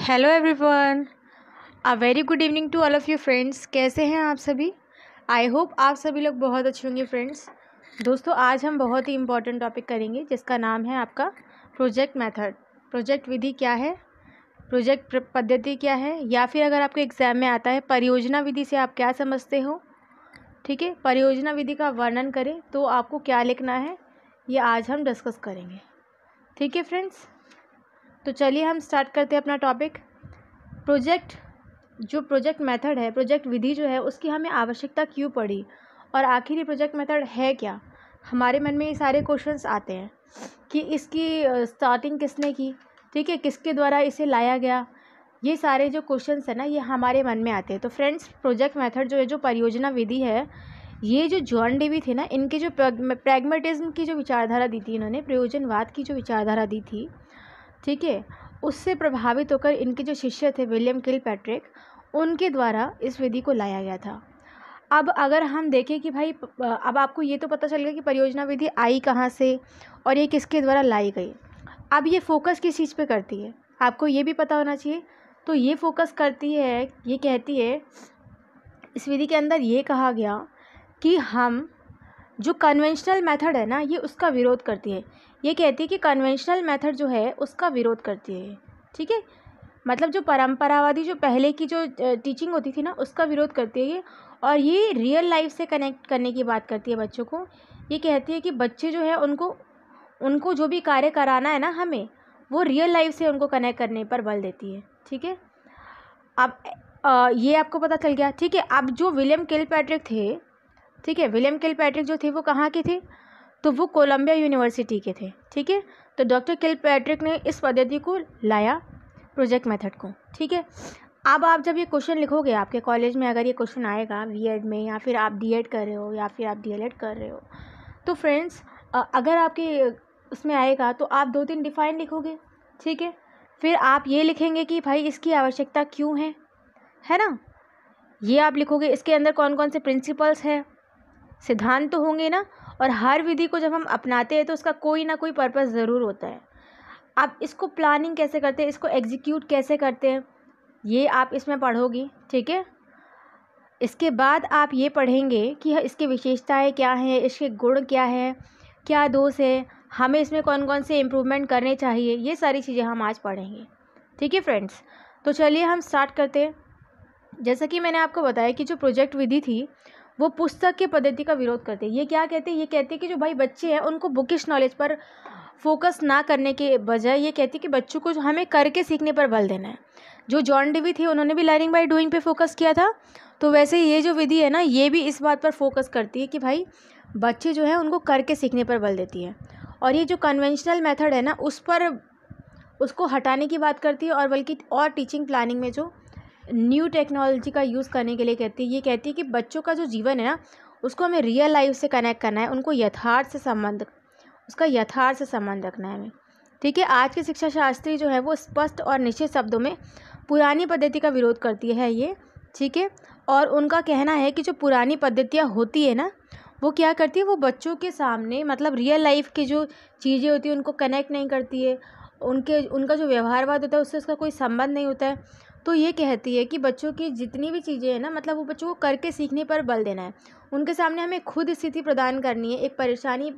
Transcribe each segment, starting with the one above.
Hello everyone, a very good evening to all of you friends. कैसे हैं आप सभी? आई होप आप सभी लोग बहुत अच्छे होंगे फ्रेंड्स। दोस्तों, आज हम बहुत ही इम्पॉर्टेंट टॉपिक करेंगे जिसका नाम है आपका प्रोजेक्ट मेथड। प्रोजेक्ट विधि क्या है, प्रोजेक्ट पद्धति क्या है, या फिर अगर आपके एग्ज़ाम में आता है परियोजना विधि से आप क्या समझते हो। ठीक है, परियोजना विधि का वर्णन करें तो आपको क्या लिखना है, ये आज हम डिस्कस करेंगे। ठीक है फ्रेंड्स, तो चलिए हम स्टार्ट करते हैं अपना टॉपिक। प्रोजेक्ट मेथड है, प्रोजेक्ट विधि जो है उसकी हमें आवश्यकता क्यों पड़ी और आखिर ये प्रोजेक्ट मेथड है क्या। हमारे मन में ये सारे क्वेश्चंस आते हैं कि इसकी स्टार्टिंग किसने की, ठीक है, किसके द्वारा इसे लाया गया। ये सारे जो क्वेश्चंस है ना, ये हमारे मन में आते हैं। तो फ्रेंड्स, प्रोजेक्ट मेथड जो है, जो परियोजना विधि है, ये जो जॉन डेवी थे ना, इनके जो प्रैग्मेटिज्म की जो विचारधारा दी थी इन्होंने, प्रयोजनवाद की जो विचारधारा दी थी, ठीक है, उससे प्रभावित होकर इनके जो शिष्य थे विलियम किलपैट्रिक, उनके द्वारा इस विधि को लाया गया था। अब अगर हम देखें कि भाई अब आपको ये तो पता चल गया कि परियोजना विधि आई कहाँ से और ये किसके द्वारा लाई गई। अब ये फोकस किस चीज़ पे करती है, आपको ये भी पता होना चाहिए। तो ये फोकस करती है, ये कहती है, इस विधि के अंदर ये कहा गया कि हम जो कन्वेंशनल मेथड है ना, ये उसका विरोध करती है। ये कहती है कि कन्वेंशनल मेथड जो है उसका विरोध करती है। ठीक है, मतलब जो परंपरावादी जो पहले की जो टीचिंग होती थी ना, उसका विरोध करती है ये। और ये रियल लाइफ से कनेक्ट करने की बात करती है बच्चों को। ये कहती है कि बच्चे जो है उनको जो भी कार्य कराना है ना हमें, वो रियल लाइफ से उनको कनेक्ट करने पर बल देती है। ठीक है, अब ये आपको पता चल गया। ठीक है, अब जो विलियम किलपैट्रिक थे, ठीक है, विलियम किलपैट्रिक जो थे वो कहाँ के थे, तो वो कोलंबिया यूनिवर्सिटी के थे। ठीक है, तो डॉक्टर किलपैट्रिक ने इस पद्धति को लाया, प्रोजेक्ट मेथड को। ठीक है, अब आप जब ये क्वेश्चन लिखोगे आपके कॉलेज में, अगर ये क्वेश्चन आएगा बीएड में, या फिर आप डीएड कर रहे हो, या फिर आप डीएलएड कर रहे हो, तो फ्रेंड्स अगर आपके उसमें आएगा तो आप 2-3 डिफाइन लिखोगे। ठीक है, फिर आप ये लिखेंगे कि भाई इसकी आवश्यकता क्यों है ना, ये आप लिखोगे। इसके अंदर कौन कौन से प्रिंसिपल्स हैं, सिद्धांत तो होंगे ना। और हर विधि को जब हम अपनाते हैं तो उसका कोई ना कोई पर्पस ज़रूर होता है। आप इसको प्लानिंग कैसे करते हैं, इसको एग्जीक्यूट कैसे करते हैं, ये आप इसमें पढ़ोगी। ठीक है, इसके बाद आप ये पढ़ेंगे कि इसकी विशेषताएं क्या हैं, इसके गुण क्या है, क्या दोष है, हमें इसमें कौन कौन से इम्प्रूवमेंट करने चाहिए, ये सारी चीज़ें हम आज पढ़ेंगे। ठीक है फ्रेंड्स, तो चलिए हम स्टार्ट करते हैं। जैसा कि मैंने आपको बताया कि जो प्रोजेक्ट विधि थी वो पुस्तक के पद्धति का विरोध करते हैं। ये क्या कहते हैं, ये कहते हैं कि जो भाई बच्चे हैं उनको बुकिश नॉलेज पर फोकस ना करने के बजाय ये कहती है कि बच्चों को हमें करके सीखने पर बल देना है। जो जॉन डेवी थे उन्होंने भी लर्निंग बाय डूइंग पे फोकस किया था, तो वैसे ये जो विधि है ना, ये भी इस बात पर फोकस करती है कि भाई बच्चे जो है उनको करके सीखने पर बल देती है। और ये जो कन्वेंशनल मेथड है ना, उस पर उसको हटाने की बात करती है, और बल्कि और टीचिंग प्लानिंग में जो न्यू टेक्नोलॉजी का यूज़ करने के लिए कहती है। ये कहती है कि बच्चों का जो जीवन है ना, उसको हमें रियल लाइफ से कनेक्ट करना है, उनको यथार्थ से संबंध रखना है हमें। ठीक है, आज के शिक्षा शास्त्री जो है वो स्पष्ट और निश्चित शब्दों में पुरानी पद्धति का विरोध करती है ये। ठीक है, और उनका कहना है कि जो पुरानी पद्धतियाँ होती है ना, वो क्या करती है, वो बच्चों के सामने मतलब रियल लाइफ की जो चीज़ें होती है उनको कनेक्ट नहीं करती है, उनका जो व्यवहारवाद होता है उससे उसका कोई संबंध नहीं होता है। तो ये कहती है कि बच्चों की जितनी भी चीज़ें हैं ना, मतलब वो बच्चों को करके सीखने पर बल देना है। उनके सामने हमें खुद स्थिति प्रदान करनी है, एक परेशानी,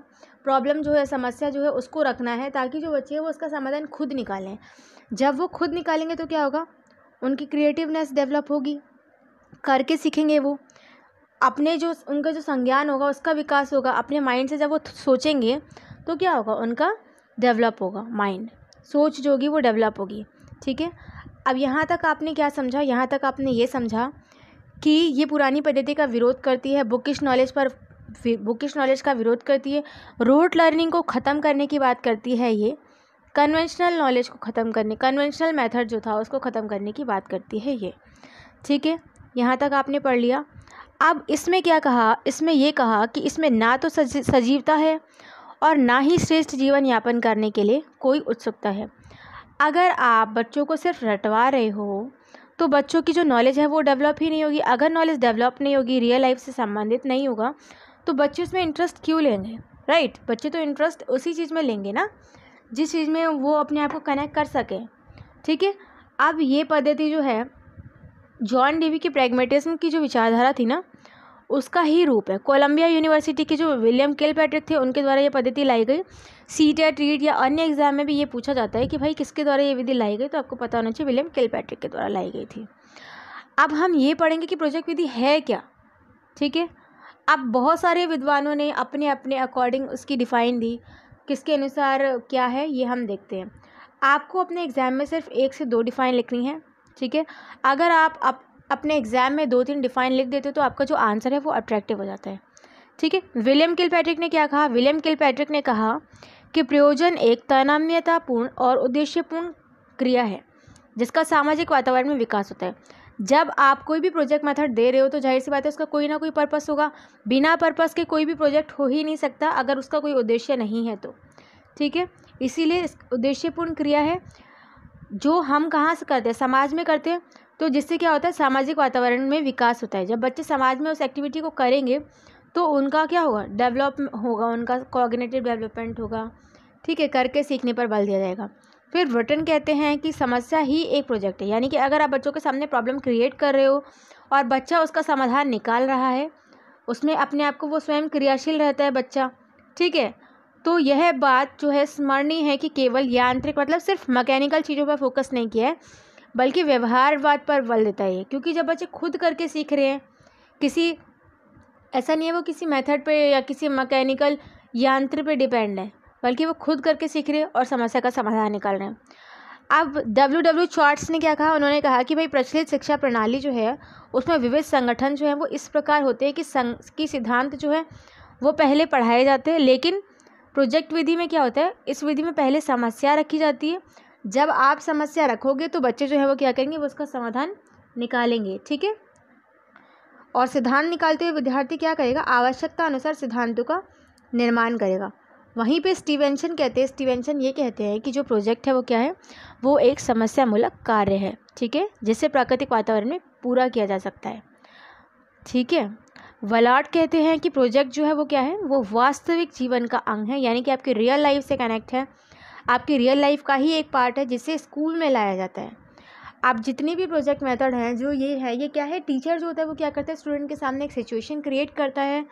प्रॉब्लम जो है, समस्या जो है उसको रखना है, ताकि जो बच्चे हैं वो उसका समाधान खुद निकालें। जब वो खुद निकालेंगे तो क्या होगा, उनकी क्रिएटिवनेस डेवलप होगी, करके सीखेंगे वो, अपने जो उनका जो संज्ञान होगा उसका विकास होगा। अपने माइंड से जब वो सोचेंगे तो क्या होगा, उनका डेवलप होगा माइंड, सोच जो होगी वो डेवलप होगी। ठीक है, अब यहाँ तक आपने क्या समझा, यहाँ तक आपने ये समझा कि ये पुरानी पद्धति का विरोध करती है, बुकिश नॉलेज का विरोध करती है, रोट लर्निंग को ख़त्म करने की बात करती है, ये कन्वेंशनल नॉलेज को ख़त्म करने, कन्वेंशनल मेथड जो था उसको ख़त्म करने की बात करती है ये। ठीक है, यहाँ तक आपने पढ़ लिया। अब इसमें क्या कहा, इसमें ये कहा कि इसमें ना तो सजीवता है और ना ही श्रेष्ठ जीवन यापन करने के लिए कोई उत्सुकता है। अगर आप बच्चों को सिर्फ रटवा रहे हो तो बच्चों की जो नॉलेज है वो डेवलप ही नहीं होगी। अगर नॉलेज डेवलप नहीं होगी, रियल लाइफ से संबंधित नहीं होगा, तो बच्चे उसमें इंटरेस्ट क्यों लेंगे, राइट। बच्चे तो इंटरेस्ट उसी चीज़ में लेंगे ना जिस चीज़ में वो अपने आप को कनेक्ट कर सकें। ठीक है, अब ये पद्धति जो है जॉन डेवी की प्रैग्मेटिज्म की जो विचारधारा थी ना, उसका ही रूप है। कोलंबिया यूनिवर्सिटी के जो विलियम किलपैट्रिक थे, उनके द्वारा ये पद्धति लाई गई। सीटेट, रीट या अन्य एग्जाम में भी ये पूछा जाता है कि भाई किसके द्वारा ये विधि लाई गई, तो आपको पता होना चाहिए विलियम किलपैट्रिक के द्वारा लाई गई थी। अब हम ये पढ़ेंगे कि प्रोजेक्ट विधि है क्या, ठीक है। अब बहुत सारे विद्वानों ने अपने अपने अकॉर्डिंग उसकी डिफ़ाइन दी, किसके अनुसार क्या है ये हम देखते हैं। आपको अपने एग्ज़ाम में सिर्फ 1 से 2 डिफ़ाइन लिखनी है, ठीक है। अगर आप अपने एग्ज़ाम में 2-3 डिफ़ाइन लिख देते हो तो आपका जो आंसर है वो अट्रैक्टिव हो जाता है, ठीक है। विलियम किलपैट्रिक ने क्या कहा? विलियम किलपैट्रिक ने कहा कि प्रयोजन एक तन्मयतापूर्ण और उद्देश्यपूर्ण क्रिया है जिसका सामाजिक वातावरण में विकास होता है। जब आप कोई भी प्रोजेक्ट मेथड दे रहे हो तो जाहिर सी बात है उसका कोई ना कोई पर्पस होगा। बिना पर्पस के कोई भी प्रोजेक्ट हो ही नहीं सकता अगर उसका कोई उद्देश्य नहीं है तो, ठीक है। इसीलिए उद्देश्यपूर्ण क्रिया है जो हम कहाँ से करते हैं, समाज में करते हैं, तो जिससे क्या होता है सामाजिक वातावरण में विकास होता है। जब बच्चे समाज में उस एक्टिविटी को करेंगे तो उनका क्या होगा, डेवलप होगा, उनका कॉग्निटिव डेवलपमेंट होगा, ठीक है। करके सीखने पर बल दिया जाएगा। फिर व्हाटन कहते हैं कि समस्या ही एक प्रोजेक्ट है, यानी कि अगर आप बच्चों के सामने प्रॉब्लम क्रिएट कर रहे हो और बच्चा उसका समाधान निकाल रहा है, उसमें अपने आप को वो स्वयं क्रियाशील रहता है बच्चा, ठीक है, तो यह बात जो है स्मरणीय है कि केवल यांत्रिक मतलब सिर्फ मैकेनिकल चीज़ों पर फोकस नहीं किया है बल्कि व्यवहारवाद पर बल देता है। क्योंकि जब बच्चे खुद करके सीख रहे हैं, किसी ऐसा नहीं है वो किसी मेथड पे या किसी मैकेनिकल यंत्र पे डिपेंड है, बल्कि वो खुद करके सीख रहे हैं और समस्या का समाधान निकाल रहे हैं। अब W शॉर्ट्स ने क्या कहा? उन्होंने कहा कि भाई प्रचलित शिक्षा प्रणाली जो है उसमें विविध संगठन जो है वो इस प्रकार होते हैं कि सिद्धांत जो है वो पहले पढ़ाए जाते हैं, लेकिन प्रोजेक्ट विधि में क्या होता है, इस विधि में पहले समस्या रखी जाती है। जब आप समस्या रखोगे तो बच्चे जो है वो क्या करेंगे, वो उसका समाधान निकालेंगे, ठीक है। और सिद्धांत निकालते हुए विद्यार्थी क्या करेगा, आवश्यकता अनुसार सिद्धांतों का निर्माण करेगा। वहीं पे स्टीवेंसन ये कहते हैं कि जो प्रोजेक्ट है वो क्या है, वो एक समस्या मूलक कार्य है, ठीक है, जिसे प्राकृतिक वातावरण में पूरा किया जा सकता है, ठीक है। वलार्ड कहते हैं कि प्रोजेक्ट जो है वो क्या है, वो वास्तविक जीवन का अंग है, यानी कि आपकी रियल लाइफ से कनेक्ट है, आपकी रियल लाइफ का ही एक पार्ट है जिसे स्कूल में लाया जाता है। आप जितनी भी प्रोजेक्ट मेथड हैं जो ये है, ये क्या है, टीचर जो होता है वो क्या करता है, स्टूडेंट के सामने एक सिचुएशन क्रिएट करता है,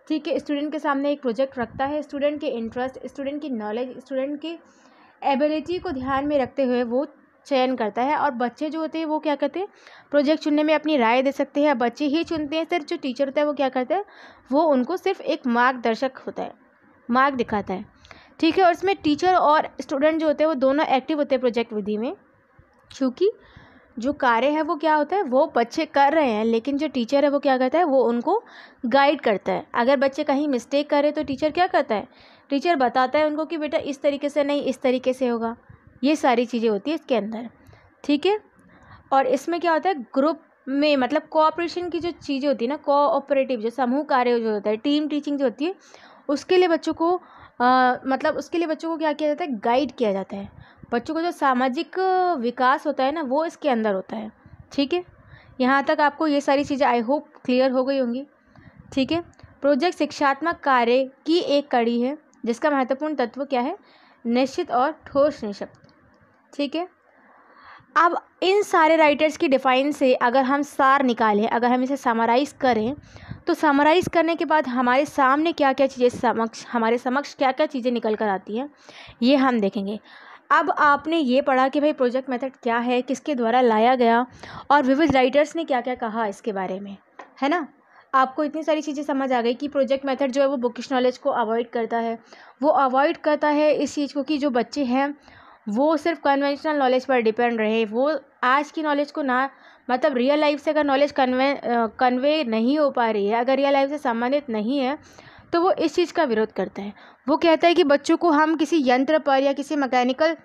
ठीक है, स्टूडेंट के सामने एक प्रोजेक्ट रखता है, स्टूडेंट के इंटरेस्ट, स्टूडेंट की नॉलेज, स्टूडेंट की एबिलिटी को ध्यान में रखते हुए वो चयन करता है। और बच्चे जो होते हैं वो क्या करते हैं, प्रोजेक्ट चुनने में अपनी राय दे सकते हैं, बच्चे ही चुनते हैं, सिर्फ जो टीचर होता है वो क्या करता है, वो उनको सिर्फ एक मार्गदर्शक होता है, मार्ग दिखाता है, ठीक है। और इसमें टीचर और स्टूडेंट जो होते हैं वो दोनों एक्टिव होते हैं प्रोजेक्ट विधि में, क्योंकि जो कार्य है वो क्या होता है, वो बच्चे कर रहे हैं, लेकिन जो टीचर है वो क्या करता है, वो उनको गाइड करता है। अगर बच्चे कहीं मिस्टेक करे तो टीचर क्या करता है, टीचर बताता है उनको कि बेटा इस तरीके से नहीं, इस तरीके से होगा। ये सारी चीज़ें होती है इसके अंदर, ठीक है। और इसमें क्या होता है, ग्रुप में मतलब कोऑपरेशन की जो चीज़ें होती है ना, कोऑपरेटिव जो समूह कार्य जो होता है, टीम टीचिंग जो होती है, उसके लिए बच्चों को उसके लिए बच्चों को क्या किया जाता है, गाइड किया जाता है। बच्चों को जो सामाजिक विकास होता है ना, वो इसके अंदर होता है, ठीक है। यहाँ तक आपको ये सारी चीज़ें आई होप क्लियर हो गई होंगी, ठीक है। प्रोजेक्ट शिक्षात्मक कार्य की एक कड़ी है जिसका महत्वपूर्ण तत्व क्या है, निश्चित और ठोस निष्पक्ष, ठीक है। अब इन सारे राइटर्स की डिफाइन से अगर हम सार निकालें, अगर हम इसे समराइज़ करें, तो समराइज़ करने के बाद हमारे सामने क्या क्या चीज़ें हमारे समक्ष क्या क्या चीज़ें निकल कर आती हैं, ये हम देखेंगे। अब आपने ये पढ़ा कि भाई प्रोजेक्ट मेथड क्या है, किसके द्वारा लाया गया और विविध राइटर्स ने क्या क्या कहा इसके बारे में, है ना। आपको इतनी सारी चीज़ें समझ आ गई कि प्रोजेक्ट मेथड जो है वो बुकिश नॉलेज को अवॉइड करता है, वो अवॉइड करता है इस चीज़ को कि जो बच्चे हैं वो सिर्फ कन्वेंशनल नॉलेज पर डिपेंड रहे, वो आज की नॉलेज को ना, मतलब रियल लाइफ से अगर नॉलेज कन्वे नहीं हो पा रही है, अगर रियल लाइफ से संबंधित नहीं है, तो वो इस चीज़ का विरोध करता है। वो कहता है कि बच्चों को हम किसी यंत्र पर या किसी मैकेनिकल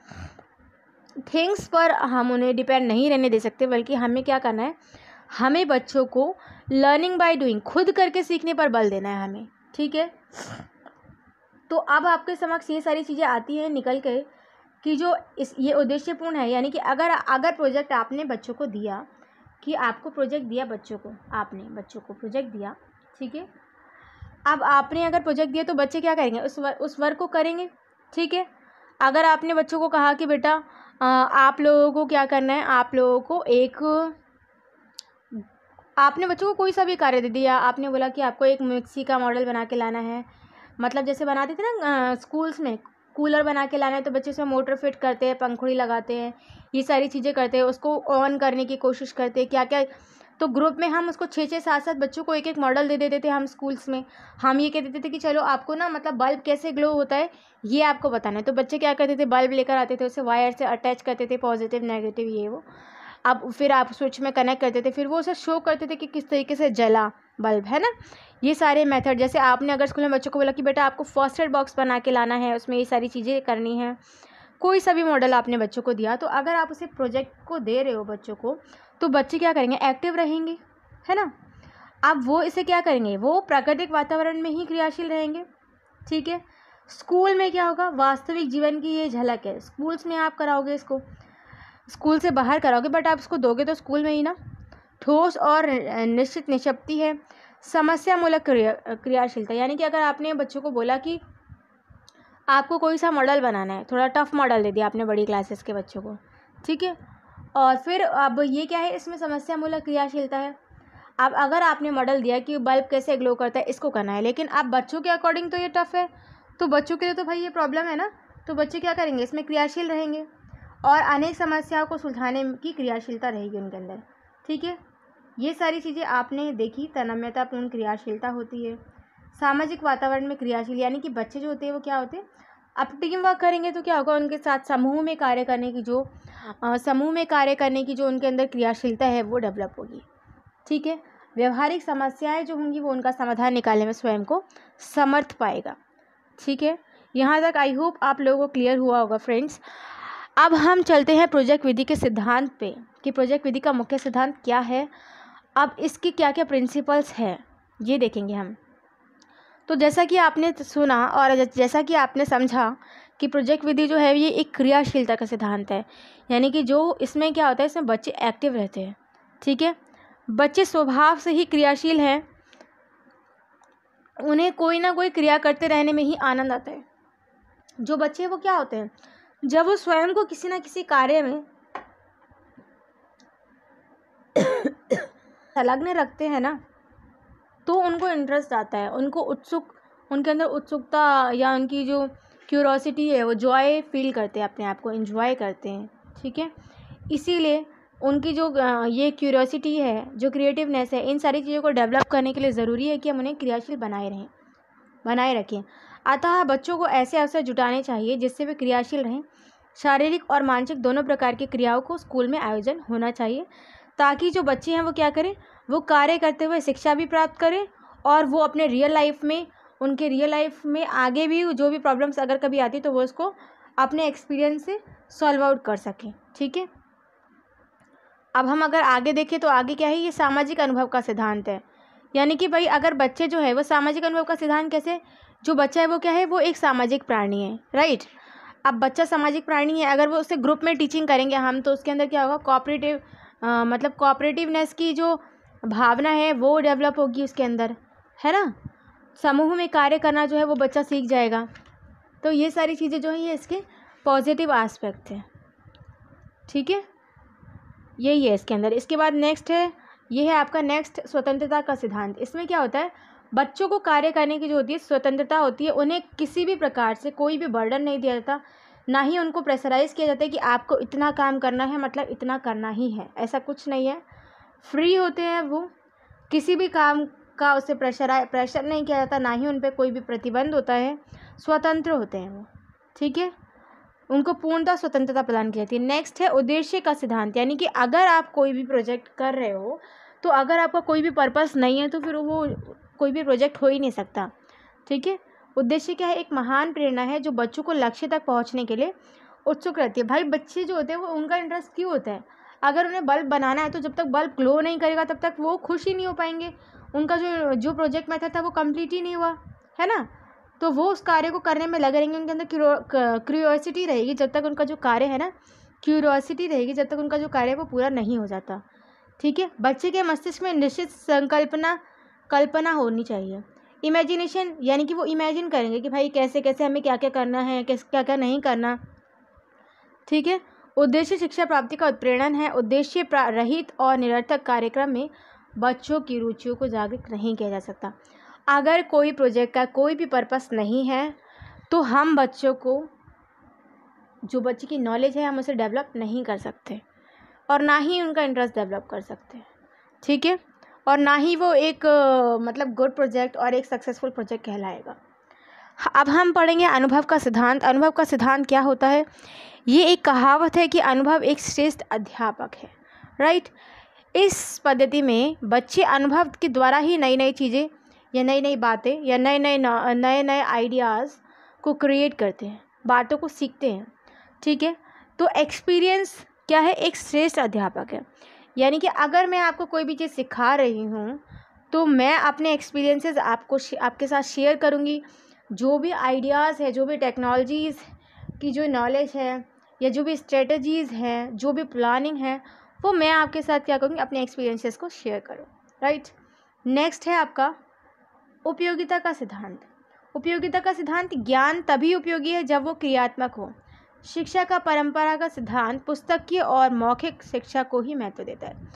थिंग्स पर हम उन्हें डिपेंड नहीं रहने दे सकते, बल्कि हमें क्या करना है, हमें बच्चों को लर्निंग बाय डूइंग, खुद करके सीखने पर बल देना है हमें, ठीक है। तो अब आपके समक्ष ये सारी चीज़ें आती हैं निकल के कि जो ये उद्देश्यपूर्ण है, यानी कि अगर प्रोजेक्ट आपने बच्चों को दिया, कि आपको प्रोजेक्ट दिया आपने बच्चों को प्रोजेक्ट दिया, ठीक है। अब आपने अगर प्रोजेक्ट दिया तो बच्चे क्या करेंगे, उस वर्क को करेंगे, ठीक है। अगर आपने बच्चों को कहा कि बेटा आप लोगों को क्या करना है, आप लोगों को आपने बच्चों को कोई सा भी कार्य दे दिया। आपने बोला कि आपको एक मिक्सी का मॉडल बना के लाना है, मतलब जैसे बनाते थे ना स्कूल्स में, कूलर बना के लाना है तो बच्चे उसमें मोटर फिट करते हैं, पंखुड़ी लगाते हैं, ये सारी चीज़ें करते हैं, उसको ऑन करने की कोशिश करते हैं, क्या क्या। तो ग्रुप में हम उसको 6-6 7-7 बच्चों को एक एक मॉडल दे देते थे हम स्कूल्स में। हम ये कह देते थे कि चलो आपको ना मतलब बल्ब कैसे ग्लो होता है ये आपको बताना है। तो बच्चे क्या करते थे, बल्ब लेकर आते थे, उसे वायर से अटैच करते थे, पॉजिटिव नेगेटिव ये वो। अब फिर आप स्विच में कनेक्ट करते थे, फिर वो उसे शो करते थे कि किस तरीके से जला बल्ब, है ना। ये सारे मेथड, जैसे आपने अगर स्कूल में बच्चों को बोला कि बेटा आपको फर्स्ट एड बॉक्स बना के लाना है, उसमें ये सारी चीज़ें करनी है, कोई सा भी मॉडल आपने बच्चों को दिया, तो अगर आप उसे प्रोजेक्ट को दे रहे हो बच्चों को, तो बच्चे क्या करेंगे, एक्टिव रहेंगे, है ना। अब वो इसे क्या करेंगे, वो प्राकृतिक वातावरण में ही क्रियाशील रहेंगे, ठीक है। स्कूल में क्या होगा, वास्तविक जीवन की ये झलक है, स्कूल्स में आप कराओगे इसको, स्कूल से बाहर कराओगे, बट आप इसको दोगे तो स्कूल में ही ना। ठोस और निश्चित निष्पत्ति है, समस्यामूलक क्रियाशीलता, यानी कि अगर आपने बच्चों को बोला कि आपको कोई सा मॉडल बनाना है, थोड़ा टफ मॉडल दे दिया आपने बड़ी क्लासेस के बच्चों को, ठीक है। और फिर अब ये क्या है, इसमें समस्यामूलक क्रियाशीलता है। अब अगर आपने मॉडल दिया कि बल्ब कैसे ग्लो करता है, इसको करना है, लेकिन अब बच्चों के अकॉर्डिंग तो ये टफ है, तो बच्चों के लिए तो भाई ये प्रॉब्लम है ना, तो बच्चे क्या करेंगे, इसमें क्रियाशील रहेंगे और अनेक समस्याओं को सुलझाने की क्रियाशीलता रहेगी उनके अंदर, ठीक है। ये सारी चीज़ें आपने देखी, तन्मयतापूर्ण क्रियाशीलता होती है। सामाजिक वातावरण में क्रियाशील, यानी कि बच्चे जो होते हैं वो क्या होते हैं, अब टीम वर्क करेंगे तो क्या होगा, उनके साथ समूह में कार्य करने की जो उनके अंदर क्रियाशीलता है वो डेवलप होगी, ठीक है। व्यवहारिक समस्याएं जो होंगी वो उनका समाधान निकालने में स्वयं को समर्थ पाएगा, ठीक है। यहाँ तक आई होप आप लोगों को क्लियर हुआ होगा फ्रेंड्स। अब हम चलते हैं प्रोजेक्ट विधि के सिद्धांत पे, कि प्रोजेक्ट विधि का मुख्य सिद्धांत क्या है, अब इसकी क्या क्या प्रिंसिपल्स हैं ये देखेंगे हम। तो जैसा कि आपने सुना और जैसा कि आपने समझा कि प्रोजेक्ट विधि जो है ये एक क्रियाशीलता का सिद्धांत है, यानी कि जो इसमें क्या होता है, इसमें बच्चे एक्टिव रहते हैं, ठीक है। बच्चे स्वभाव से ही क्रियाशील हैं, उन्हें कोई ना कोई क्रिया करते रहने में ही आनंद आता है। जो बच्चे वो क्या होते हैं, जब वो स्वयं को किसी ना किसी कार्य में संलग्न रखते हैं ना, तो उनको इंटरेस्ट आता है, उनके अंदर उत्सुकता या उनकी जो क्यूरोसिटी है वो जॉय फील करते हैं, अपने आप को एंजॉय करते हैं, ठीक है। इसीलिए उनकी जो ये क्यूरोसिटी है, जो क्रिएटिवनेस है, इन सारी चीज़ों को डेवलप करने के लिए ज़रूरी है कि हम उन्हें क्रियाशील बनाए रखें। अतः बच्चों को ऐसे अवसर जुटाने चाहिए जिससे वे क्रियाशील रहें। शारीरिक और मानसिक दोनों प्रकार की क्रियाओं को स्कूल में आयोजन होना चाहिए, ताकि जो बच्चे हैं वो क्या करें, वो कार्य करते हुए शिक्षा भी प्राप्त करें और वो अपने रियल लाइफ में आगे भी जो भी प्रॉब्लम्स अगर कभी आती तो वो उसको अपने एक्सपीरियंस से सॉल्व आउट कर सकें, ठीक है। अब हम अगर आगे देखें तो आगे क्या है, ये सामाजिक अनुभव का सिद्धांत है, यानी कि भाई अगर बच्चे जो है वो सामाजिक अनुभव का सिद्धांत कैसे, जो बच्चा है वो क्या है, वो एक सामाजिक प्राणी है, राइट। अब बच्चा सामाजिक प्राणी है, अगर वो उससे ग्रुप में टीचिंग करेंगे हम, तो उसके अंदर क्या होगा, मतलब कोऑपरेटिवनेस की जो भावना है वो डेवलप होगी उसके अंदर, है ना। समूह में कार्य करना जो है वो बच्चा सीख जाएगा। तो ये सारी चीज़ें जो है ये इसके पॉजिटिव एस्पेक्ट है, ठीक है, यही है इसके अंदर। इसके बाद नेक्स्ट है, ये है आपका नेक्स्ट स्वतंत्रता का सिद्धांत। इसमें क्या होता है, बच्चों को कार्य करने की जो होती है स्वतंत्रता होती है, उन्हें किसी भी प्रकार से कोई भी बर्डन नहीं दिया जाता, ना ही उनको प्रेशराइज़ किया जाता है कि आपको इतना काम करना है मतलब इतना करना ही है, ऐसा कुछ नहीं है। फ्री होते हैं वो, किसी भी काम का उससे प्रेशर नहीं किया जाता, ना ही उन पर कोई भी प्रतिबंध होता है, स्वतंत्र होते हैं वो, ठीक है। उनको पूर्णतः स्वतंत्रता प्रदान की जाती है। नेक्स्ट है उद्देश्य का सिद्धांत, यानी कि अगर आप कोई भी प्रोजेक्ट कर रहे हो, तो अगर आपका कोई भी पर्पस नहीं है तो फिर वो कोई भी प्रोजेक्ट हो ही नहीं सकता, ठीक है। उद्देश्य क्या है, एक महान प्रेरणा है जो बच्चों को लक्ष्य तक पहुंचने के लिए उत्सुक रहती है। भाई बच्चे जो होते हैं वो, उनका इंटरेस्ट क्यों होता है, अगर उन्हें बल्ब बनाना है तो जब तक बल्ब ग्लो नहीं करेगा तब तक वो खुश ही नहीं हो पाएंगे, उनका जो प्रोजेक्ट मेथड था वो कंप्लीट ही नहीं हुआ, है ना। तो वो उस कार्य को करने में लगे रहेंगे, उनके अंदर क्यूरियोसिटी रहेगी जब तक उनका जो कार्य है ना, क्यूरियोसिटी रहेगी जब तक उनका जो कार्य है वो पूरा नहीं हो जाता, ठीक है। बच्चे के मस्तिष्क में निश्चित कल्पना होनी चाहिए। इमेजिनेशन, यानी कि वो इमेजिन करेंगे कि भाई कैसे कैसे हमें क्या क्या करना है, क्या क्या नहीं करना, ठीक है। उद्देश्य शिक्षा प्राप्ति का उत्प्रेरण है। उद्देश्य रहित और निरर्थक कार्यक्रम में बच्चों की रुचियों को जागृत नहीं किया जा सकता। अगर कोई प्रोजेक्ट का कोई भी पर्पस नहीं है तो हम बच्चों को, जो बच्चे की नॉलेज है, हम उसे डेवलप नहीं कर सकते और ना ही उनका इंटरेस्ट डेवलप कर सकते, ठीक है, और ना ही वो एक मतलब गुड प्रोजेक्ट और एक सक्सेसफुल प्रोजेक्ट कहलाएगा। अब हम पढ़ेंगे अनुभव का सिद्धांत। अनुभव का सिद्धांत क्या होता है? ये एक कहावत है कि अनुभव एक श्रेष्ठ अध्यापक है, राइट। इस पद्धति में बच्चे अनुभव के द्वारा ही नई नई चीज़ें या नई नई बातें या नए नए आइडियाज़ को क्रिएट करते हैं, बातों को सीखते हैं, ठीक है। तो एक्सपीरियंस क्या है? एक श्रेष्ठ अध्यापक है। यानी कि अगर मैं आपको कोई भी चीज़ सिखा रही हूँ तो मैं अपने एक्सपीरियंसेस आपके साथ शेयर करूँगी। जो भी आइडियाज़ है, जो भी टेक्नोलॉजीज़ की जो नॉलेज है या जो भी स्ट्रेटजीज़ हैं, जो भी प्लानिंग है, वो मैं आपके साथ क्या करूँगी? अपने एक्सपीरियंसेस को शेयर करूँ, राइट। नेक्स्ट है आपका उपयोगिता का सिद्धांत। उपयोगिता का सिद्धांत, ज्ञान तभी उपयोगी है जब वो क्रियात्मक हो। शिक्षा का परंपरागत सिद्धांत पुस्तकीय और मौखिक शिक्षा को ही महत्व देता है।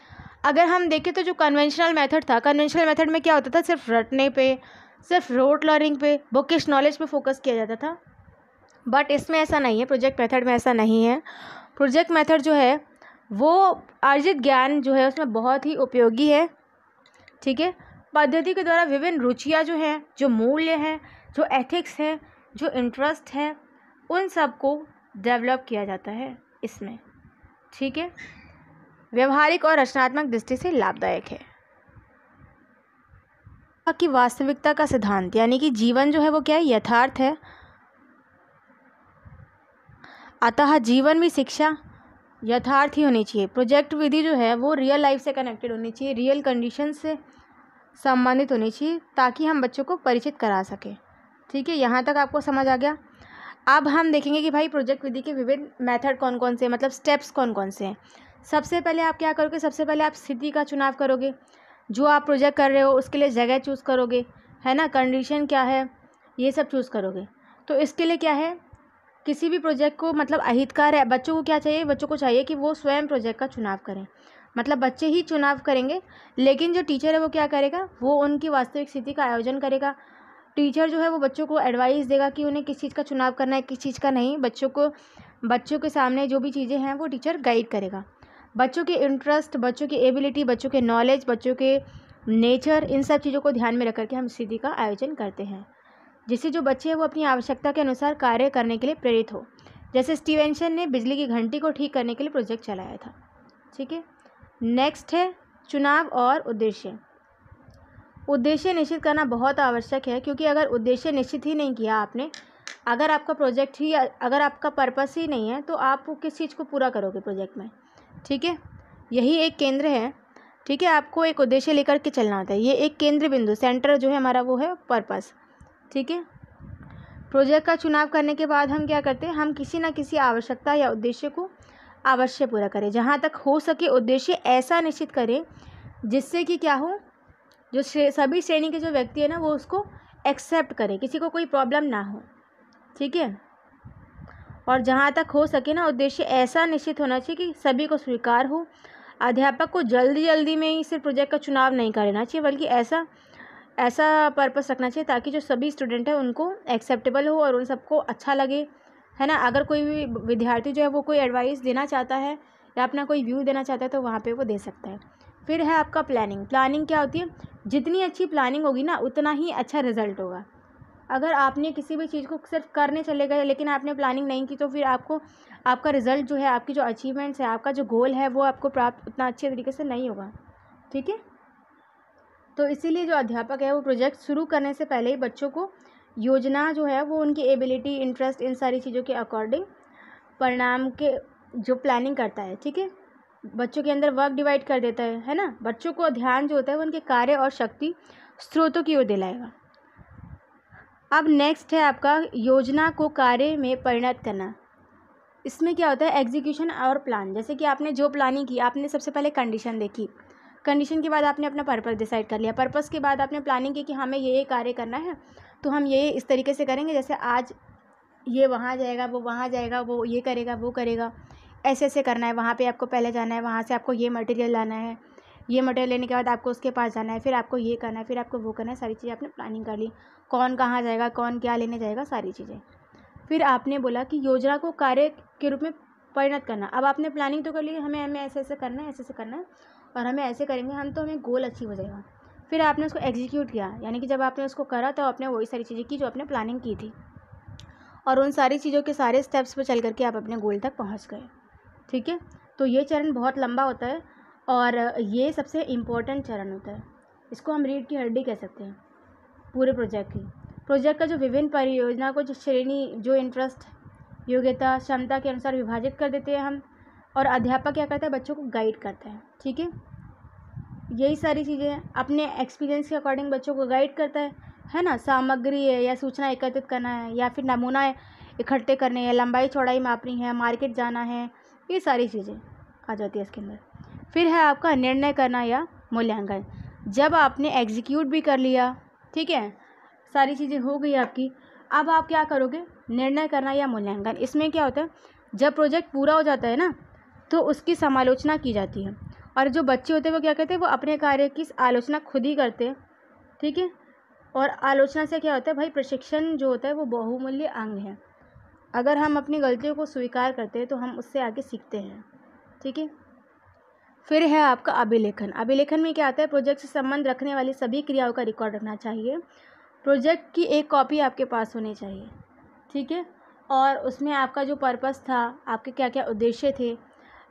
अगर हम देखें तो जो कन्वेंशनल मेथड था, कन्वेंशनल मेथड में क्या होता था? सिर्फ रटने पे, सिर्फ रोट लर्निंग पे, बुकिश नॉलेज पे फोकस किया जाता था। बट इसमें ऐसा नहीं है, प्रोजेक्ट मेथड में ऐसा नहीं है। प्रोजेक्ट मेथड जो है वो अर्जित ज्ञान जो है उसमें बहुत ही उपयोगी है, ठीक है। पद्धति के द्वारा विभिन्न रुचियाँ जो हैं, जो मूल्य हैं, जो एथिक्स हैं, जो इंटरेस्ट है, उन सब को डेवलप किया जाता है इसमें, ठीक है। व्यवहारिक और रचनात्मक दृष्टि से लाभदायक है। कि वास्तविकता का सिद्धांत, यानी कि जीवन जो है वो क्या है? यथार्थ है। अतः जीवन में शिक्षा यथार्थ ही होनी चाहिए। प्रोजेक्ट विधि जो है वो रियल लाइफ से कनेक्टेड होनी चाहिए, रियल कंडीशन से संबंधित होनी चाहिए, ताकि हम बच्चों को परिचित करा सकें, ठीक है। यहाँ तक आपको समझ आ गया। अब हम देखेंगे कि भाई प्रोजेक्ट विधि के विभिन्न मेथड कौन कौन से हैं, मतलब स्टेप्स कौन कौन से हैं। सबसे पहले आप क्या करोगे? सबसे पहले आप स्थिति का चुनाव करोगे। जो आप प्रोजेक्ट कर रहे हो उसके लिए जगह चूज़ करोगे, है ना, कंडीशन क्या है, ये सब चूज़ करोगे। तो इसके लिए क्या है, किसी भी प्रोजेक्ट को मतलब अहितकार है, बच्चों को क्या चाहिए? बच्चों को चाहिए कि वो स्वयं प्रोजेक्ट का चुनाव करें, मतलब बच्चे ही चुनाव करेंगे, लेकिन जो टीचर है वो क्या करेगा? वो उनकी वास्तविक स्थिति का आयोजन करेगा। टीचर जो है वो बच्चों को एडवाइस देगा कि उन्हें किस चीज़ का चुनाव करना है, किस चीज़ का नहीं। बच्चों के सामने जो भी चीज़ें हैं वो टीचर गाइड करेगा। बच्चों के इंटरेस्ट, बच्चों की एबिलिटी, बच्चों के नॉलेज, बच्चों के नेचर, इन सब चीज़ों को ध्यान में रख करके हम स्थिति का आयोजन करते हैं, जिससे जो बच्चे हैं वो अपनी आवश्यकता के अनुसार कार्य करने के लिए प्रेरित हो। जैसे स्टीवेंसन ने बिजली की घंटी को ठीक करने के लिए प्रोजेक्ट चलाया था, ठीक है। नेक्स्ट है चुनाव और उद्देश्य। उद्देश्य निश्चित करना बहुत आवश्यक है, क्योंकि अगर उद्देश्य निश्चित ही नहीं किया आपने, अगर आपका प्रोजेक्ट ही, अगर आपका पर्पस ही नहीं है, तो आप किस चीज़ को पूरा करोगे प्रोजेक्ट में, ठीक है। यही एक केंद्र है, ठीक है। आपको एक उद्देश्य लेकर के चलना होता है। ये एक केंद्र बिंदु, सेंटर जो है हमारा वो है पर्पस, ठीक है। प्रोजेक्ट का चुनाव करने के बाद हम क्या करते हैं? हम किसी न किसी आवश्यकता या उद्देश्य को अवश्य पूरा करें। जहाँ तक हो सके उद्देश्य ऐसा निश्चित करें जिससे कि क्या हो, जो सभी श्रेणी के जो व्यक्ति है ना वो उसको एक्सेप्ट करें, किसी को कोई प्रॉब्लम ना हो, ठीक है। और जहाँ तक हो सके ना उद्देश्य ऐसा निश्चित होना चाहिए कि सभी को स्वीकार हो। अध्यापक को जल्दी में ही सिर्फ प्रोजेक्ट का चुनाव नहीं करना चाहिए, बल्कि ऐसा पर्पस रखना चाहिए ताकि जो सभी स्टूडेंट हैं उनको एक्सेप्टेबल हो और उन सबको अच्छा लगे, है ना। अगर कोई भी विद्यार्थी जो है वो कोई एडवाइस देना चाहता है या अपना कोई व्यू देना चाहता है तो वहाँ पे वो दे सकता है। फिर है आपका प्लानिंग। प्लानिंग क्या होती है? जितनी अच्छी प्लानिंग होगी ना उतना ही अच्छा रिजल्ट होगा। अगर आपने किसी भी चीज़ को सिर्फ करने चले गए लेकिन आपने प्लानिंग नहीं की, तो फिर आपका रिज़ल्ट जो है, आपकी जो अचीवमेंट्स है, आपका जो गोल है, वो आपको प्राप्त उतना अच्छे तरीके से नहीं होगा, ठीक है। तो इसीलिए जो अध्यापक है वो प्रोजेक्ट शुरू करने से पहले ही बच्चों को योजना जो है वो उनकी एबिलिटी, इंटरेस्ट, इन सारी चीज़ों के अकॉर्डिंग परिणाम के जो प्लानिंग करता है, ठीक है। बच्चों के अंदर वर्क डिवाइड कर देता है ना। बच्चों को ध्यान जो होता है वो उनके कार्य और शक्ति स्रोतों की ओर दिलाएगा। अब नेक्स्ट है आपका योजना को कार्य में परिणत करना। इसमें क्या होता है? एग्जीक्यूशन और प्लान। जैसे कि आपने जो प्लानिंग की, आपने सबसे पहले कंडीशन देखी, कंडीशन के बाद आपने अपना पर्पस डिसाइड कर लिया, पर्पस के बाद आपने प्लानिंग की कि हमें ये कार्य करना है, तो हम ये इस तरीके से करेंगे। जैसे आज ये वहाँ जाएगा, वो वहाँ जाएगा, वो ये करेगा, वो करेगा, ऐसे ऐसे करना है, वहाँ पे आपको पहले जाना है, वहाँ से आपको ये मटेरियल लाना है, ये मटेरियल लेने के बाद आपको उसके पास जाना है, फिर आपको ये करना है, फिर आपको वो करना है। सारी चीज़ें आपने प्लानिंग कर ली, कौन कहाँ जाएगा, कौन क्या लेने जाएगा, सारी चीज़ें। फिर आपने बोला कि योजना को कार्य के रूप में परिणत करना। अब आपने प्लानिंग तो कर ली, हमें हमें ऐसे ऐसे करना है, ऐसे ऐसे करना है, और हमें ऐसे करेंगे हम तो हमें गोल अचीव हो जाएगा। फिर आपने उसको एग्जीक्यूट किया, यानी कि जब आपने उसको करा तो आपने वही सारी चीज़ें की जो आपने प्लानिंग की थी, और उन सारी चीज़ों के सारे स्टेप्स पर चल करके आप अपने गोल तक पहुंच गए। ठीक है, तो ये चरण बहुत लंबा होता है और ये सबसे इम्पोर्टेंट चरण होता है। इसको हम रीढ़ की हड्डी कह सकते हैं पूरे प्रोजेक्ट की। प्रोजेक्ट का जो विभिन्न परियोजना को जो श्रेणी, जो इंटरेस्ट, योग्यता, क्षमता के अनुसार विभाजित कर देते हैं हम, और अध्यापक क्या करता है, बच्चों को गाइड करता है। ठीक है, यही सारी चीज़ें अपने एक्सपीरियंस के अकॉर्डिंग बच्चों को गाइड करता है ना। सामग्री है या सूचना एकत्रित करना है, या फिर नमूना इकट्ठे करने हैं, लंबाई चौड़ाई मापनी है, मार्केट जाना है, ये सारी चीज़ें आ जाती है इसके अंदर। फिर है आपका निर्णय करना या मूल्यांकन। जब आपने एग्जीक्यूट भी कर लिया, ठीक है, सारी चीज़ें हो गई आपकी, अब आप क्या करोगे, निर्णय करना या मूल्यांकन। इसमें क्या होता है, जब प्रोजेक्ट पूरा हो जाता है ना, तो उसकी समालोचना की जाती है, और जो बच्चे होते हैं वो क्या करते हैं, वो अपने कार्य की आलोचना खुद ही करते हैं। ठीक है, और आलोचना से क्या होता है भाई, प्रशिक्षण जो होता है वो बहुमूल्य अंग है। अगर हम अपनी गलतियों को स्वीकार करते हैं तो हम उससे आगे सीखते हैं। ठीक है, फिर है आपका अभिलेखन। अभिलेखन में क्या आता है, प्रोजेक्ट से संबंध रखने वाली सभी क्रियाओं का रिकॉर्ड रखना चाहिए। प्रोजेक्ट की एक कॉपी आपके पास होनी चाहिए। ठीक है, और उसमें आपका जो पर्पस था, आपके क्या क्या उद्देश्य थे,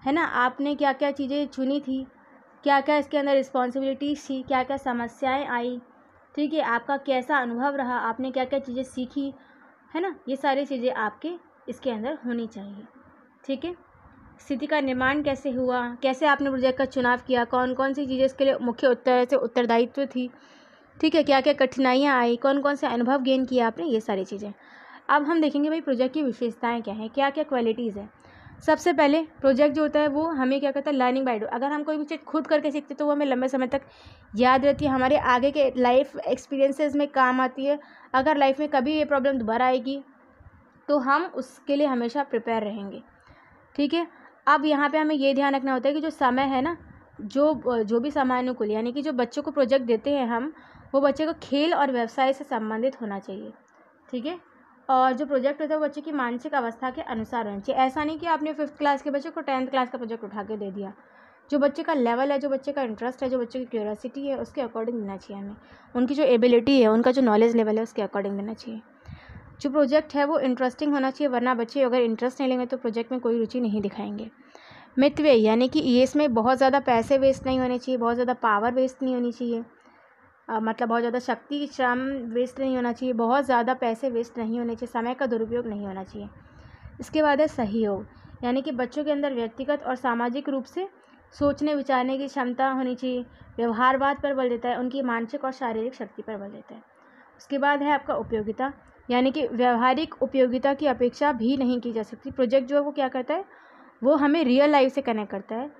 है ना, आपने क्या क्या चीज़ें चुनी थी, क्या क्या इसके अंदर रिस्पॉन्सिबिलिटीज़ थी, क्या क्या समस्याएं आई, ठीक है, आपका कैसा अनुभव रहा, आपने क्या क्या चीज़ें सीखी, है ना, ये सारी चीज़ें आपके इसके अंदर होनी चाहिए। ठीक है, स्थिति का निर्माण कैसे हुआ, कैसे आपने प्रोजेक्ट का चुनाव किया, कौन कौन सी चीज़ें इसके लिए मुख्य उत्तरदायित्व थी, ठीक है, क्या क्या कठिनाइयाँ आई, कौन कौन से अनुभव गेन किया आपने, ये सारी चीज़ें। अब हम देखेंगे भाई प्रोजेक्ट की विशेषताएं क्या हैं, क्या क्या क्वालिटीज़ हैं। सबसे पहले प्रोजेक्ट जो होता है वो हमें क्या करता है, लर्निंग बाय डू। अगर हम कोई भी चीज़ खुद करके सीखते तो वो हमें लंबे समय तक याद रहती है, हमारे आगे के लाइफ एक्सपीरियंसेस में काम आती है। अगर लाइफ में कभी ये प्रॉब्लम दोबारा आएगी तो हम उसके लिए हमेशा प्रिपेयर रहेंगे। ठीक है, अब यहाँ पे हमें ये ध्यान रखना होता है कि जो समय है ना, जो भी समानुकूल, यानी कि जो बच्चों को प्रोजेक्ट देते हैं हम, वो बच्चे को खेल और व्यवसाय से संबंधित होना चाहिए। ठीक है, और जो प्रोजेक्ट होता है वो बच्चे की मानसिक अवस्था के अनुसार होना चाहिए। ऐसा नहीं कि आपने 5th क्लास के बच्चे को 10th क्लास का प्रोजेक्ट उठा के दे दिया। जो बच्चे का लेवल है, जो बच्चे का इंटरेस्ट है, जो बच्चे की क्यूरियोसिटी है, उसके अकॉर्डिंग देना चाहिए हमें। उनकी जो एबिलिटी है, उनका जो नॉलेज लेवल है, उसके अकॉर्डिंग देना चाहिए। जो प्रोजेक्ट है वो इंटरेस्टिंग होना चाहिए, वरना बच्चे अगर इंटरेस्ट नहीं लेंगे तो प्रोजेक्ट में कोई रुचि नहीं दिखाएंगे। मितव्यय, यानी कि ये इसमें बहुत ज़्यादा पैसे वेस्ट नहीं होने चाहिए, बहुत ज़्यादा पावर वेस्ट नहीं होनी चाहिए, मतलब बहुत ज़्यादा शक्ति श्रम वेस्ट नहीं होना चाहिए, बहुत ज़्यादा पैसे वेस्ट नहीं होने चाहिए, समय का दुरुपयोग नहीं होना चाहिए। इसके बाद है सहयोग, यानी कि बच्चों के अंदर व्यक्तिगत और सामाजिक रूप से सोचने विचारने की क्षमता होनी चाहिए। व्यवहारवाद पर बल देता है, उनकी मानसिक और शारीरिक शक्ति पर बल देता है। उसके बाद है आपका उपयोगिता, यानी कि व्यवहारिक उपयोगिता की अपेक्षा भी नहीं की जा सकती। प्रोजेक्ट जो है वो क्या करता है, वो हमें रियल लाइफ से कनेक्ट करता है,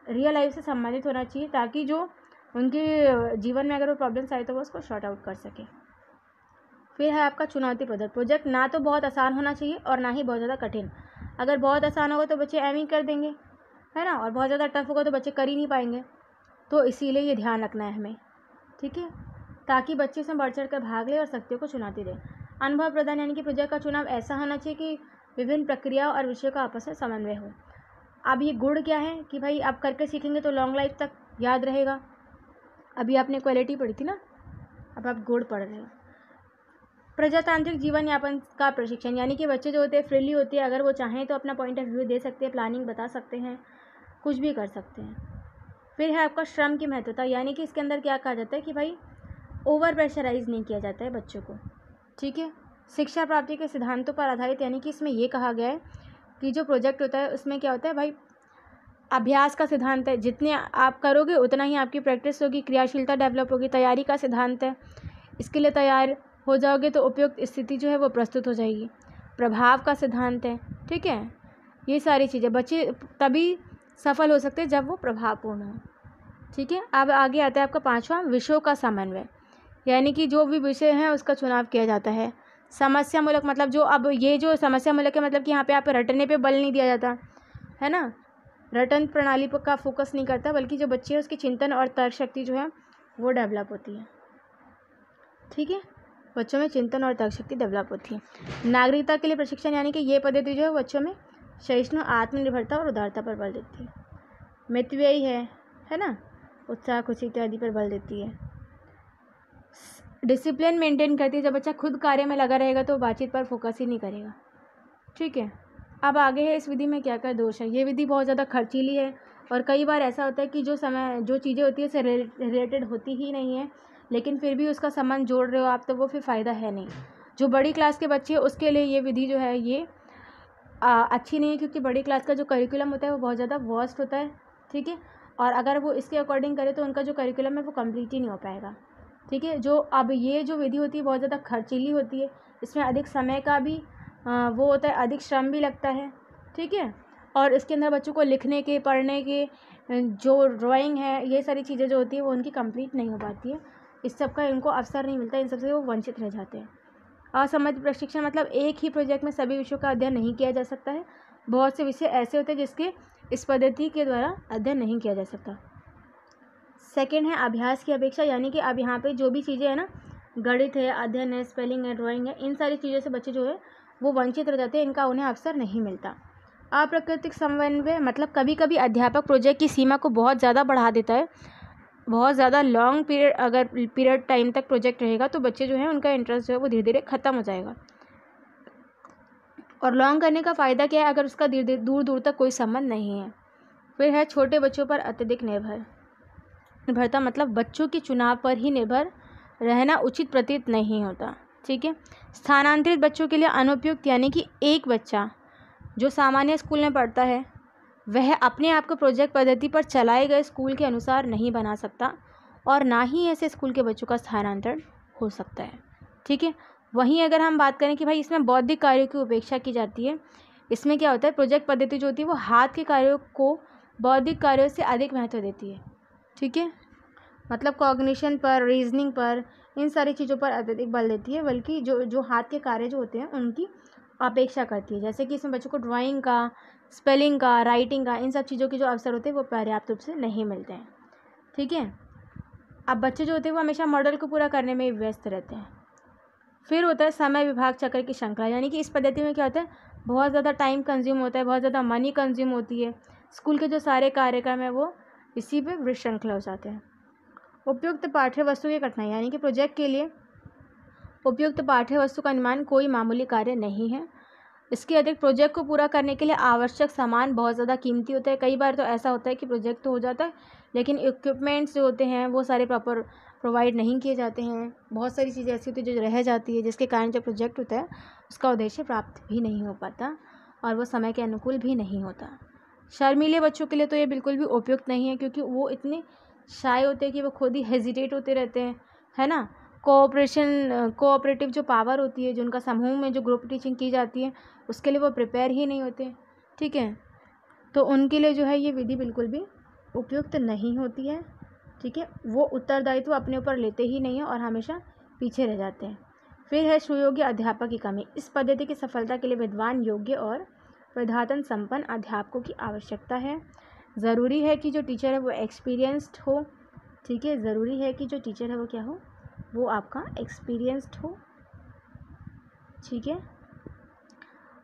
रियल लाइफ से संबंधित होना चाहिए, ताकि जो उनके जीवन में अगर वो प्रॉब्लम्स आए तो वो उसको शॉर्ट आउट कर सके। फिर है आपका चुनौतीप्रद प्रोजेक्ट, ना तो बहुत आसान होना चाहिए और ना ही बहुत ज़्यादा कठिन। अगर बहुत आसान होगा तो बच्चे एम ही कर देंगे, है ना, और बहुत ज़्यादा टफ होगा तो बच्चे कर ही नहीं पाएंगे। तो इसीलिए ये ध्यान रखना है हमें। ठीक है, ताकि बच्चे इसमें बढ़ चढ़ कर भाग ले और शक्तियों को चुनौती दे। अनुभव प्रदान, यानी कि प्रोजेक्ट का चुनाव ऐसा होना चाहिए कि विभिन्न प्रक्रियाओं और विषयों का आपस में समन्वय हो। अब ये गुण क्या है कि भाई आप करके सीखेंगे तो लॉन्ग लाइफ तक याद रहेगा। अभी आपने क्वालिटी पढ़ी थी ना, अब आप गुण पढ़ रहे हो। प्रजातांत्रिक जीवन यापन का प्रशिक्षण, यानी कि बच्चे जो होते हैं फ्रीली होते हैं, अगर वो चाहें तो अपना पॉइंट ऑफ व्यू दे सकते हैं, प्लानिंग बता सकते हैं, कुछ भी कर सकते हैं। फिर है आपका श्रम की महत्वता, यानी कि इसके अंदर क्या कहा जाता है कि भाई ओवर प्रेशराइज नहीं किया जाता है बच्चों को। ठीक है, शिक्षा प्राप्ति के सिद्धांतों पर आधारित, यानी कि इसमें ये कहा गया है कि जो प्रोजेक्ट होता है उसमें क्या होता है भाई, अभ्यास का सिद्धांत है, जितने आप करोगे उतना ही आपकी प्रैक्टिस होगी, क्रियाशीलता डेवलप होगी। तैयारी का सिद्धांत है, इसके लिए तैयार हो जाओगे तो उपयुक्त स्थिति जो है वो प्रस्तुत हो जाएगी। प्रभाव का सिद्धांत है, ठीक है, ये सारी चीज़ें बच्चे तभी सफल हो सकते हैं जब वो प्रभावपूर्ण हो। ठीक है, अब आगे आता है आपका 5वां, विषयों का समन्वय, यानी कि जो भी विषय है उसका चुनाव किया जाता है। समस्या मूलक, मतलब जो अब ये जो समस्या मूलक है, मतलब कि यहाँ पे आप रटने पे बल नहीं दिया जाता, है ना, रटन प्रणाली पर का फोकस नहीं करता, बल्कि जो बच्चे हैं उसकी चिंतन और तर्क शक्ति जो है वो डेवलप होती है। ठीक है, बच्चों में चिंतन और तर्क शक्ति डेवलप होती है। नागरिकता के लिए प्रशिक्षण यानी कि ये पद्धति जो है बच्चों में सहिष्णु, आत्मनिर्भरता और उदारता पर बल देती है। मितव्ययी है ना, उत्साह, खुशी इत्यादि पर बल देती है। डिसिप्लिन मेंटेन करती है, जब बच्चा खुद कार्य में लगा रहेगा तो बातचीत पर फोकस ही नहीं करेगा। ठीक है, अब आगे है इस विधि में क्या क्या दोष है। ये विधि बहुत ज़्यादा खर्चीली है और कई बार ऐसा होता है कि जो चीज़ें होती है उससे रिलेटेड होती ही नहीं है, लेकिन फिर भी उसका संबंध जोड़ रहे हो आप, तो वो फिर फ़ायदा है नहीं। जो बड़ी क्लास के बच्चे हैं उसके लिए ये विधि जो है ये अच्छी नहीं है, क्योंकि बड़ी क्लास का जो करिकुलम होता है वो बहुत ज़्यादा वास्ट होता है। ठीक है, और अगर वो इसके अकॉर्डिंग करे तो उनका जो करिकुलम है वो कंप्लीट ही नहीं हो पाएगा। ठीक है, जो अब ये जो विधि होती है बहुत ज़्यादा खर्चीली होती है, इसमें अधिक समय का भी वो होता है, अधिक श्रम भी लगता है। ठीक है, और इसके अंदर बच्चों को लिखने के, पढ़ने के, जो ड्राइंग है, ये सारी चीज़ें जो होती है वो उनकी कंप्लीट नहीं हो पाती है। इस सब का इनको अवसर नहीं मिलता, इन सब से वो वंचित रह जाते हैं। असमर्थ प्रशिक्षण मतलब एक ही प्रोजेक्ट में सभी विषयों का अध्ययन नहीं किया जा सकता है। बहुत से विषय ऐसे होते हैं जिसके इस पद्धति के द्वारा अध्ययन नहीं किया जा सकता। सेकेंड है अभ्यास की अपेक्षा, यानी कि अब यहाँ पे जो भी चीज़ें हैं ना, गणित है, अध्ययन है, स्पेलिंग है, ड्राइंग है, इन सारी चीज़ों से बच्चे जो है वो वंचित रह जाते हैं, इनका उन्हें अवसर नहीं मिलता। अप्राकृतिक समन्वय मतलब कभी कभी अध्यापक प्रोजेक्ट की सीमा को बहुत ज़्यादा बढ़ा देता है। बहुत ज़्यादा लॉन्ग पीरियड, अगर पीरियड टाइम तक प्रोजेक्ट रहेगा तो बच्चे जो है उनका इंटरेस्ट जो है वो धीरे धीरे ख़त्म हो जाएगा। और लॉन्ग करने का फ़ायदा क्या है, अगर उसका दूर दूर तक कोई संबंध नहीं है। फिर है छोटे बच्चों पर अत्यधिक निर्भरता, मतलब बच्चों के चुनाव पर ही निर्भर रहना उचित प्रतीत नहीं होता। ठीक है, स्थानांतरित बच्चों के लिए अनुपयुक्त, यानी कि एक बच्चा जो सामान्य स्कूल में पढ़ता है वह अपने आप को प्रोजेक्ट पद्धति पर चलाए गए स्कूल के अनुसार नहीं बना सकता, और ना ही ऐसे स्कूल के बच्चों का स्थानांतरण हो सकता है। ठीक है, वहीं अगर हम बात करें कि भाई इसमें बौद्धिक कार्यों की उपेक्षा की जाती है, इसमें क्या होता है, प्रोजेक्ट पद्धति जो होती है वो हाथ के कार्यों को बौद्धिक कार्यों से अधिक महत्व देती है। ठीक है, मतलब कॉग्निशन पर, रीजनिंग पर, इन सारी चीज़ों पर अत्यधिक बल देती है, बल्कि जो हाथ के कार्य जो होते हैं उनकी अपेक्षा करती है। जैसे कि इसमें बच्चों को ड्राइंग का, स्पेलिंग का, राइटिंग का, इन सब चीज़ों के जो अवसर होते हैं वो पर्याप्त रूप से नहीं मिलते हैं। ठीक है, अब बच्चे जो होते हैं वो हमेशा मॉडल को पूरा करने में व्यस्त रहते हैं। फिर होता है समय विभाग चक्र की श्रृंखला, यानी कि इस पद्धति में क्या होता है, बहुत ज़्यादा टाइम कंज्यूम होता है, बहुत ज़्यादा मनी कंज्यूम होती है। स्कूल के जो सारे कार्यक्रम है वो इसी पे विश्रृंखला हो जाते हैं। उपयुक्त पाठ्य वस्तु की कठिनाई, यानी कि प्रोजेक्ट के लिए उपयुक्त पाठ्य वस्तु का निर्माण कोई मामूली कार्य नहीं है। इसके अतिरिक्त प्रोजेक्ट को पूरा करने के लिए आवश्यक सामान बहुत ज़्यादा कीमती होता है। कई बार तो ऐसा होता है कि प्रोजेक्ट तो हो जाता है लेकिन इक्विपमेंट्स जो होते हैं वो सारे प्रॉपर प्रोवाइड नहीं किए जाते हैं। बहुत सारी चीज़ें ऐसी होती है जो रह जाती है, जिसके कारण जो प्रोजेक्ट होता है उसका उद्देश्य प्राप्त भी नहीं हो पाता और वो समय के अनुकूल भी नहीं होता। शर्मीले बच्चों के लिए तो ये बिल्कुल भी उपयुक्त नहीं है, क्योंकि वो इतने शाय होते हैं कि वो खुद ही हेजिटेट होते रहते हैं, है ना। कोऑपरेटिव जो पावर होती है, जो उनका समूह में जो ग्रुप टीचिंग की जाती है उसके लिए वो प्रिपेयर ही नहीं होते। ठीक है, तो उनके लिए जो है ये विधि बिल्कुल भी उपयुक्त नहीं होती है। ठीक है, वो उत्तरदायित्व अपने ऊपर लेते ही नहीं है और हमेशा पीछे रह जाते हैं। फिर है सुयोग्य अध्यापक की कमी। इस पद्धति की सफलता के लिए विद्वान, योग्य और प्रधातन संपन्न अध्यापकों की आवश्यकता है। ज़रूरी है कि जो टीचर है वो एक्सपीरियंस्ड हो। ठीक है, ज़रूरी है कि जो टीचर है वो क्या हो, वो आपका एक्सपीरियंस्ड हो। ठीक है,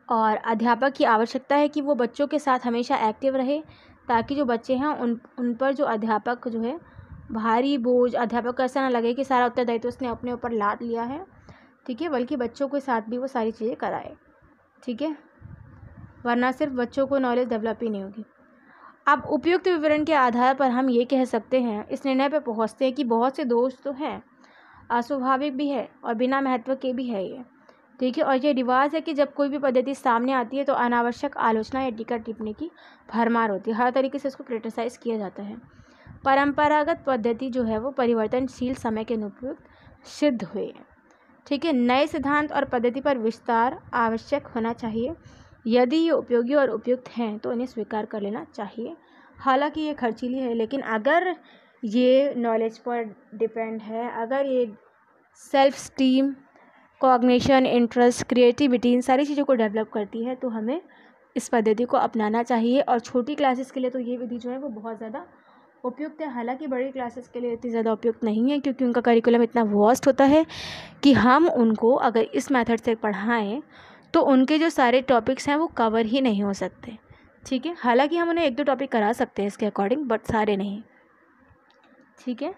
और अध्यापक की आवश्यकता है कि वो बच्चों के साथ हमेशा एक्टिव रहे, ताकि जो बच्चे हैं उन पर जो अध्यापक जो है भारी बोझ, अध्यापक को ऐसा ना लगे कि सारा उत्तरदायित्व उसने अपने ऊपर लाद लिया है। ठीक है, बल्कि बच्चों के साथ भी वो सारी चीज़ें कराए। ठीक है, वरना सिर्फ बच्चों को नॉलेज डेवलप ही नहीं होगी। अब उपयुक्त विवरण के आधार पर हम ये कह सकते हैं, इस निर्णय पर पहुँचते हैं कि बहुत से दोष तो हैं, अस्वाभाविक भी है और बिना महत्व के भी है ये। ठीक है, और ये रिवाज है कि जब कोई भी पद्धति सामने आती है तो अनावश्यक आलोचना या टीका टिप्पणी की भरमार होती है। हर तरीके से इसको क्रिटिसाइज़ किया जाता है। परंपरागत पद्धति जो है वो परिवर्तनशील समय के अनुरूप सिद्ध हुए। ठीक है, नए सिद्धांत और पद्धति पर विस्तार आवश्यक होना चाहिए। यदि ये उपयोगी और उपयुक्त हैं तो इन्हें स्वीकार कर लेना चाहिए। हालांकि ये खर्चीली है, लेकिन अगर ये नॉलेज पर डिपेंड है, अगर ये self esteem, cognition, interest, creativity, इन सारी चीज़ों को डेवलप करती है तो हमें इस पद्धति को अपनाना चाहिए। और छोटी क्लासेस के लिए तो ये विधि जो है वो बहुत ज़्यादा उपयुक्त है। हालांकि बड़ी क्लासेस के लिए इतनी ज़्यादा उपयुक्त नहीं है, क्योंकि उनका करिकुलम इतना वास्ट होता है कि हम उनको अगर इस मेथड से पढ़ाएं तो उनके जो सारे टॉपिक्स हैं वो कवर ही नहीं हो सकते। ठीक है, हालांकि हम उन्हें 1-2 टॉपिक करा सकते हैं इसके अकॉर्डिंग, बट सारे नहीं। ठीक है,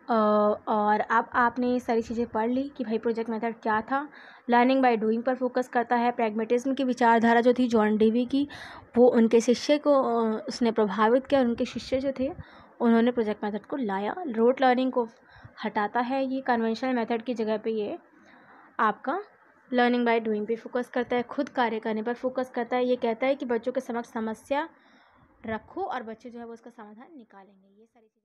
और अब आपने ये सारी चीज़ें पढ़ ली कि भाई प्रोजेक्ट मेथड क्या था। लर्निंग बाय डूइंग पर फोकस करता है। प्रैग्मेटिज्म की विचारधारा जो थी जॉन डेवी की, वो उनके शिष्य को उसने प्रभावित किया। उनके शिष्य जो थे उन्होंने प्रोजेक्ट मेथड को लाया। रोट लर्निंग को हटाता है। ये कन्वेंशनल मेथड की जगह पे ये आपका लर्निंग बाय डूइंग पे फोकस करता है, खुद कार्य करने पर फोकस करता है। ये कहता है कि बच्चों के समक्ष समस्या रखो और बच्चे जो है वो उसका समाधान निकालेंगे। ये सारी चीज़ें